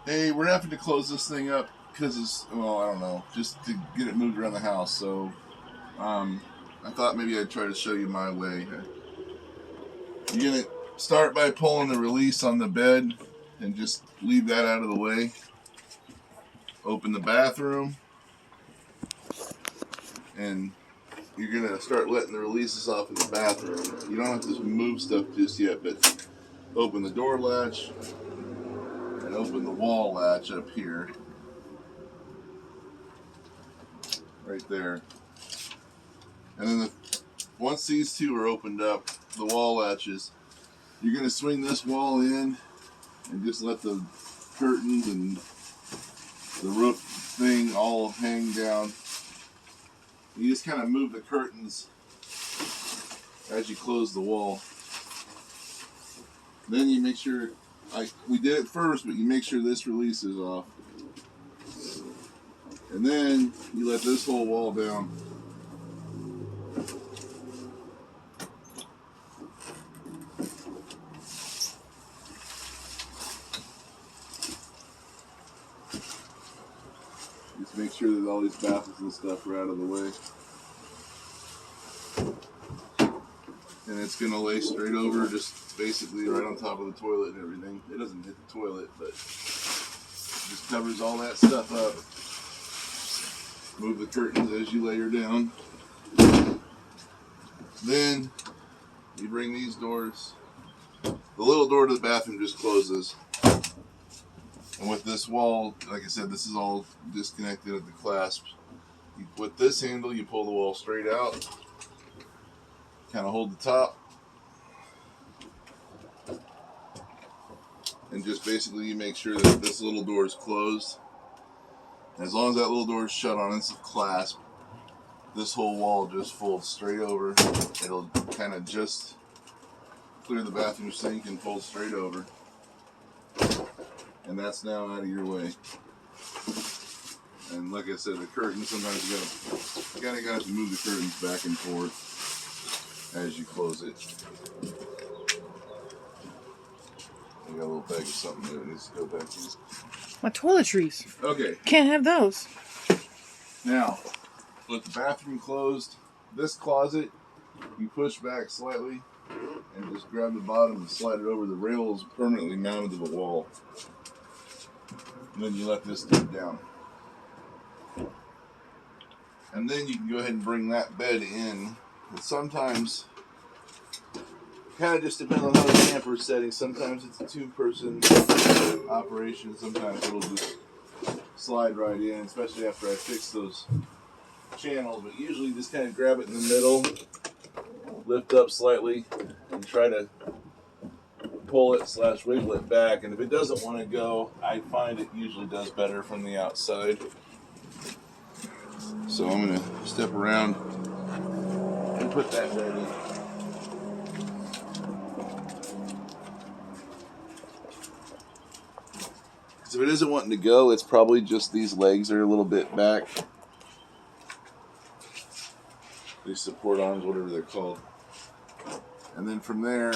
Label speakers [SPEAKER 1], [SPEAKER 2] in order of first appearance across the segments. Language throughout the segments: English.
[SPEAKER 1] Hey, we're having to close this thing up because it's, well, I don't know, just to get it moved around the house. So, um, I thought maybe I'd try to show you my way. You're gonna start by pulling the release on the bed and just leave that out of the way. Open the bathroom, and you're gonna start letting the releases off in the bathroom. You don't have to move stuff just yet, but open the door latch and open the wall latch up here, right there. And then once these two are opened up, the wall latches, you're going to swing this wall in and just let the curtains and the roof thing all hang down. You just kind of move the curtains as you close the wall. Then you make sure, like we did it first, but you make sure this release is off. And then you let this whole wall down. Just make sure that all these baffles and stuff are out of the way. And it's going to lay straight over, just basically right on top of the toilet and everything. It doesn't hit the toilet, but it just covers all that stuff up. Move the curtains as you lay her down. Then you bring these doors. The little door to the bathroom just closes. And with this wall, like I said, this is all disconnected at the clasp. With this handle, you pull the wall straight out. Kind of hold the top. And just basically you make sure that this little door is closed. As long as that little door is shut on its clasp, this whole wall just folds straight over. It'll kind of just clear the bathroom sink and fold straight over. And that's now out of your way. And like I said, the curtains, sometimes you gotta have to move the curtains back and forth as you close it. I got a little bag of something that needs to go back in.
[SPEAKER 2] My toiletries.
[SPEAKER 1] Okay.
[SPEAKER 2] Can't have those.
[SPEAKER 1] Now, with the bathroom closed, this closet, you push back slightly and just grab the bottom and slide it over. The rail is permanently mounted to the wall. And then you let this thing down. And then you can go ahead and bring that bed in. And sometimes, kind of just depends on how the camper is setting. Sometimes it's a two-person operation. Sometimes it'll just slide right in, especially after I fix those channels. But usually just kind of grab it in the middle, lift up slightly, and try to pull it / wiggle it back. And if it doesn't want to go, I find it usually does better from the outside. So I'm going to step around and put that bed in. Because if it isn't wanting to go, it's probably just these legs are a little bit back. These support arms, whatever they're called. And then from there,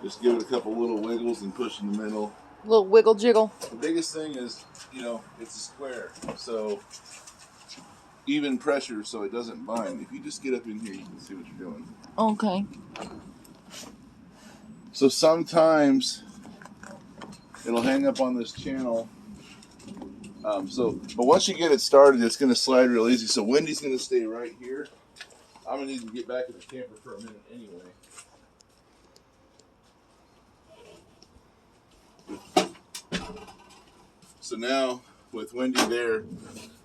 [SPEAKER 1] just give it a couple little wiggles and push in the middle.
[SPEAKER 2] Little wiggle jiggle.
[SPEAKER 1] The biggest thing is, it's a square. So even pressure so it doesn't bind. If you just get up in here, you can see what you're doing.
[SPEAKER 2] Okay.
[SPEAKER 1] So sometimes it'll hang up on this channel. But once you get it started, it's going to slide real easy. So Wendy's going to stay right here. I'm going to need to get back in the camper for a minute anyway. So now, with Wendy there,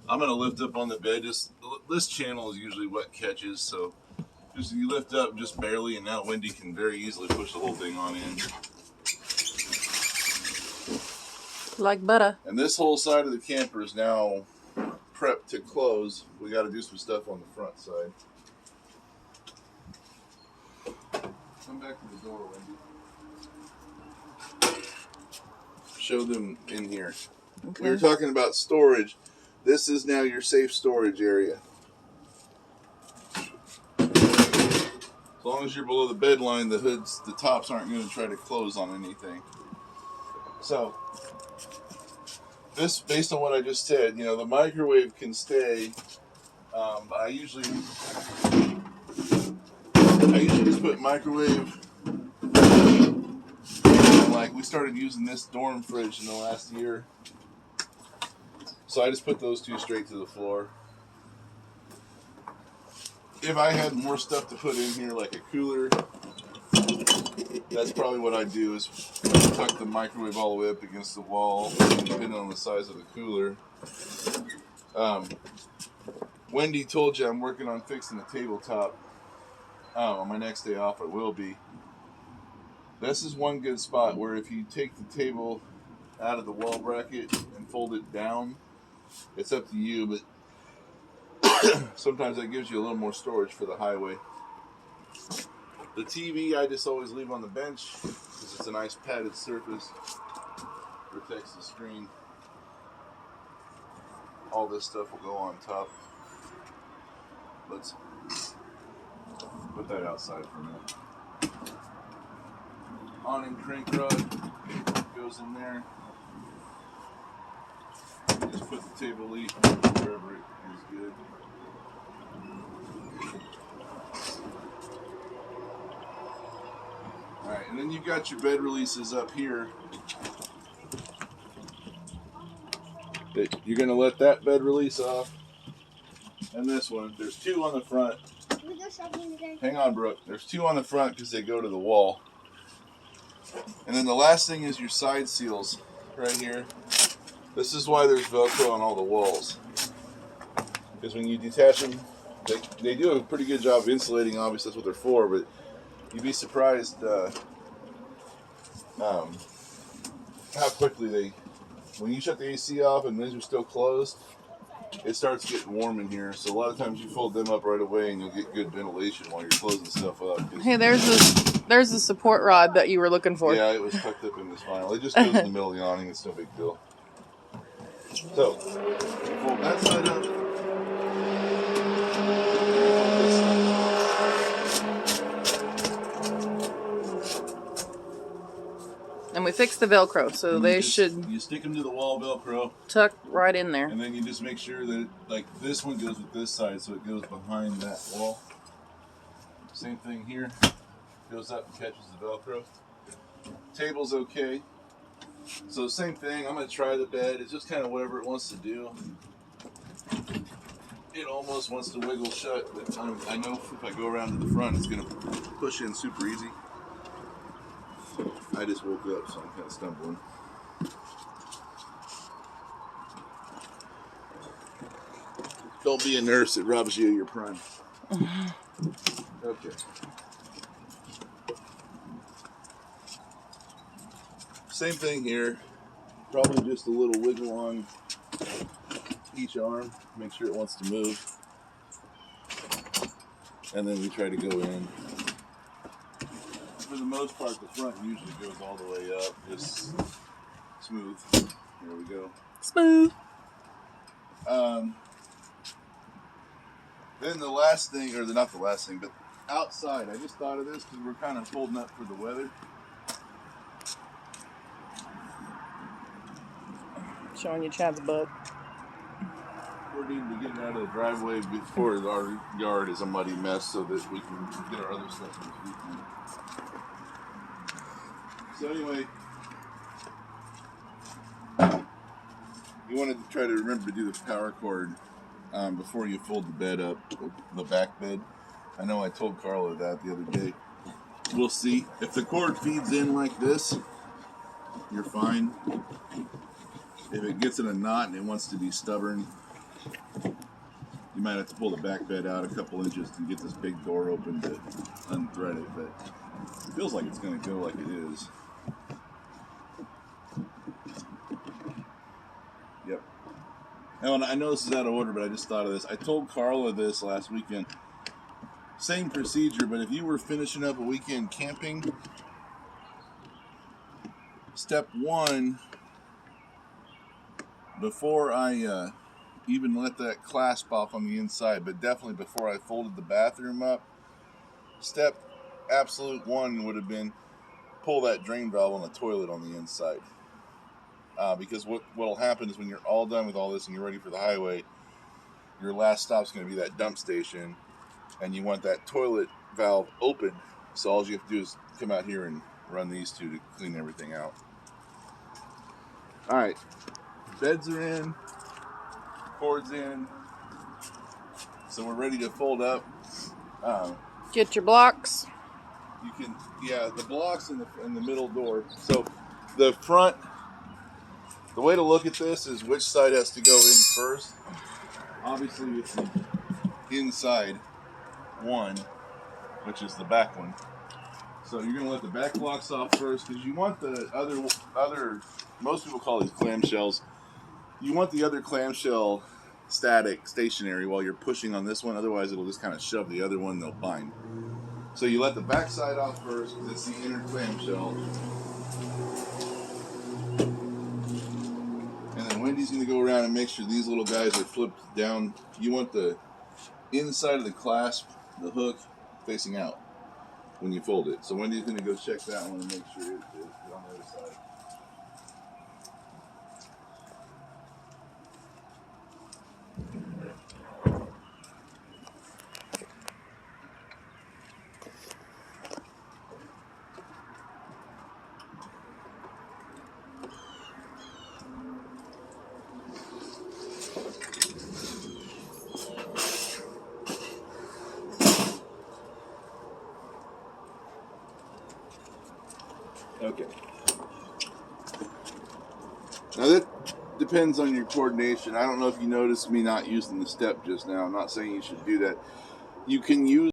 [SPEAKER 1] I'm going to lift up on the bed. This channel is usually what catches, so just you lift up just barely, and now Wendy can very easily push the whole thing on in.
[SPEAKER 2] Like butter.
[SPEAKER 1] And this whole side of the camper is now prepped to close. We got to do some stuff on the front side. Come back to the door, Wendy. Show them in here.
[SPEAKER 2] Okay.
[SPEAKER 1] We were talking about storage. This is now your safe storage area. As long as you're below the bed line, the tops aren't going to try to close on anything. So, this, based on what I just said, the microwave can stay. I usually just put microwave. Like, we started using this dorm fridge in the last year, so I just put those two straight to the floor. If I had more stuff to put in here, like a cooler, that's probably what I'd do, is tuck the microwave all the way up against the wall, depending on the size of the cooler. Wendy told you I'm working on fixing the tabletop. On my next day off, I will be. This is one good spot where if you take the table out of the wall bracket and fold it down, it's up to you, but sometimes that gives you a little more storage for the highway. The TV I just always leave on the bench because it's a nice padded surface. Protects the screen. All this stuff will go on top. Let's put that outside for a minute. Awning crank rod goes in there. Just put the table leaf wherever it is good. Alright, and then you've got your bed releases up here. You're going to let that bed release off. And this one. There's two on the front.
[SPEAKER 3] Can we go shopping today?
[SPEAKER 1] Hang on, Brooke. There's two on the front because they go to the wall. And then the last thing is your side seals right here. This is why there's Velcro on all the walls. Because when you detach them, they do a pretty good job of insulating. Obviously, that's what they're for. But you'd be surprised how quickly when you shut the AC off and these are still closed, it starts getting warm in here. So a lot of times you fold them up right away and you'll get good ventilation while you're closing stuff up.
[SPEAKER 2] Hey, there's the support rod that you were looking for.
[SPEAKER 1] Yeah, it was tucked up in this vinyl. It just goes in the middle of the awning. It's no big deal. So, fold that side up.
[SPEAKER 2] And we fixed the Velcro, so they should
[SPEAKER 1] You stick them to the wall Velcro.
[SPEAKER 2] tuck right in there.
[SPEAKER 1] And then you just make sure that, like, this one goes with this side, so it goes behind that wall. Same thing here. Goes up and catches the Velcro. Table's okay. So same thing, I'm going to try the bed. It's just kind of whatever it wants to do. It almost wants to wiggle shut, but I know if I go around to the front, it's going to push in super easy. I just woke up, so I'm kind of stumbling. Don't be a nurse, it robs you of your prime. Okay. Same thing here. Probably just a little wiggle on each arm. Make sure it wants to move. And then we try to go in. For the most part, the front usually goes all the way up. Just smooth. There we go.
[SPEAKER 2] Smooth.
[SPEAKER 1] Then the last thing, or not the last thing, but outside, I just thought of this because we're kind of holding up for the weather.
[SPEAKER 2] Showing you Chad's butt.
[SPEAKER 1] We're needing to get out of the driveway before our yard is a muddy mess so that we can get our other stuff in this weekend. So anyway, you wanted to try to remember to do the power cord before you fold the bed up, the back bed. I know I told Carla that the other day. We'll see. If the cord feeds in like this, you're fine. If it gets in a knot and it wants to be stubborn, you might have to pull the back bed out a couple inches to get this big door open to unthread it, but it feels like it's going to go like it is. Yep. Now, I know this is out of order, but I just thought of this. I told Carla this last weekend. Same procedure, but if you were finishing up a weekend camping, step one, before I even let that clasp off on the inside, but definitely before I folded the bathroom up, step absolute one would have been pull that drain valve on the toilet on the inside. because what'll happen is when you're all done with all this and you're ready for the highway, your last stop's going to be that dump station, and you want that toilet valve open. So all you have to do is come out here and run these two to clean everything out. All right, beds are in, cords in, so we're ready to fold up.
[SPEAKER 2] Get your blocks.
[SPEAKER 1] You can, yeah, the blocks in the middle door. So the front, the way to look at this is which side has to go in first. Obviously, it's the inside one, which is the back one. So you're gonna let the back blocks off first because you want the other. Most people call these clamshells. You want the other clamshell stationary while you're pushing on this one. Otherwise, it'll just kind of shove the other one. They'll bind. So you let the back side off first because it's the inner clamshell. And then Wendy's going to go around and make sure these little guys are flipped down. You want the inside of the clasp, the hook, facing out when you fold it. So Wendy's going to go check that one and make sure it's on the other side. Okay. Now that depends on your coordination. I don't know if you noticed me not using the step just now. I'm not saying you should do that. You can use